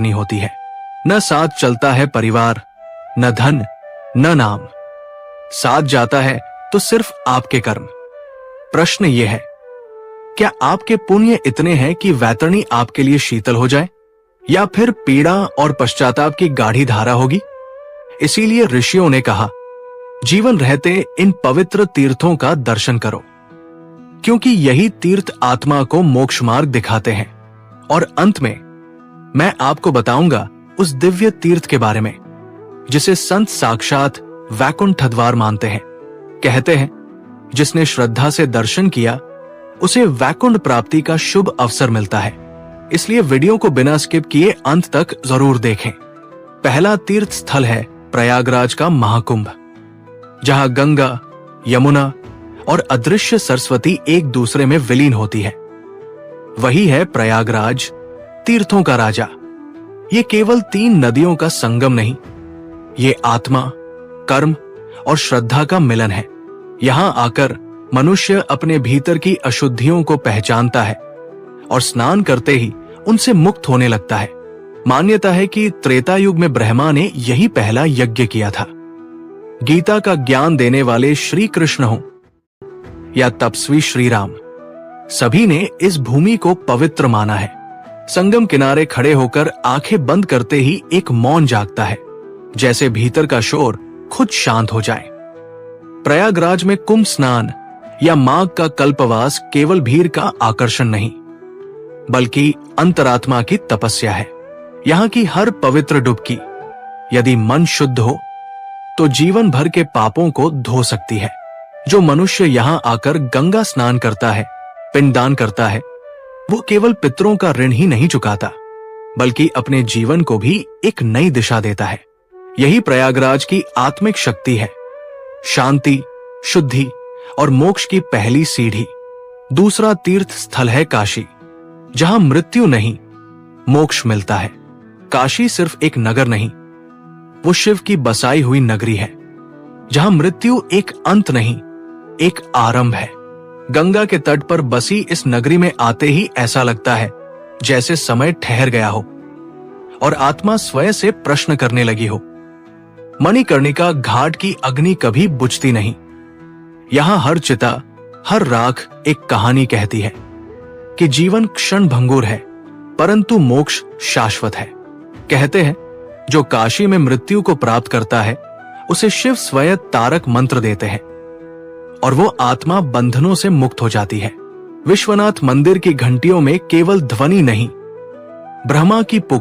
अग्नि होती है। न साथ चलता है परिवार, न धन, न नाम। साथ जाता है तो सिर्फ आपके कर्म। प्रश्न यह है, क्या आपके पुण्य इतने हैं कि वैतरणी आपके लिए शीतल हो जाए, या फिर पीड़ा और पश्चाताप की गाढ़ी धारा होगी? इसीलिए ऋषियों ने कहा, जीवन रहते इन पवित्र तीर्थों का दर्शन करो, क्योंकि यही तीर्थ आत्मा को मोक्ष मार्ग दिखाते हैं। और अंत में मैं आपको बताऊंगा उस दिव्य तीर्थ के बारे में जिसे संत साक्षात वैकुंठ द्वार मानते हैं। कहते हैं, जिसने श्रद्धा से दर्शन किया उसे वैकुंठ प्राप्ति का शुभ अवसर मिलता है। इसलिए वीडियो को बिना स्किप किए अंत तक जरूर देखें। पहला तीर्थ स्थल है प्रयागराज का महाकुंभ, जहां गंगा, यमुना और अदृश्य सरस्वती एक दूसरे में विलीन होती है। वही है प्रयागराज, तीर्थों का राजा। ये केवल 3 नदियों का संगम नहीं, ये आत्मा, कर्म और श्रद्धा का मिलन है। यहां आकर मनुष्य अपने भीतर की अशुद्धियों को पहचानता है और स्नान करते ही उनसे मुक्त होने लगता है। मान्यता है कि त्रेता युग में ब्रह्मा ने यही पहला यज्ञ किया था। गीता का ज्ञान देने वाले श्री कृष्ण हो या तपस्वी श्री राम, सभी ने इस भूमि को पवित्र माना है। संगम किनारे खड़े होकर आंखें बंद करते ही एक मौन जागता है, जैसे भीतर का शोर खुद शांत हो जाए। प्रयागराज में कुंभ स्नान या माघ का कल्पवास केवल भीड़ का आकर्षण नहीं, बल्कि अंतरात्मा की तपस्या है। यहाँ की हर पवित्र डुबकी, यदि मन शुद्ध हो, तो जीवन भर के पापों को धो सकती है। जो मनुष्य यहाँ आकर गंगा स्नान करता है, पिंडदान करता है, वो केवल पितरों का ऋण ही नहीं चुकाता, बल्कि अपने जीवन को भी एक नई दिशा देता है। यही प्रयागराज की आत्मिक शक्ति है, शांति, शुद्धि और मोक्ष की पहली सीढ़ी। दूसरा तीर्थ स्थल है काशी, जहां मृत्यु नहीं, मोक्ष मिलता है। काशी सिर्फ एक नगर नहीं, वो शिव की बसाई हुई नगरी है, जहां मृत्यु एक अंत नहीं, एक आरंभ है। गंगा के तट पर बसी इस नगरी में आते ही ऐसा लगता है जैसे समय ठहर गया हो और आत्मा स्वयं से प्रश्न करने लगी हो। मणिकर्णिका घाट की अग्नि कभी बुझती नहीं। यहां हर चिता, हर राख एक कहानी कहती है कि जीवन क्षण भंगुर है, परंतु मोक्ष शाश्वत है। कहते हैं, जो काशी में मृत्यु को प्राप्त करता है, उसे शिव स्वयं तारक मंत्र देते हैं और वो आत्मा बंधनों से मुक्त हो जाती है। विश्वनाथ मंदिर की घंटियों में केवल ध्वनि नहीं, ब्रह्मा की पुकार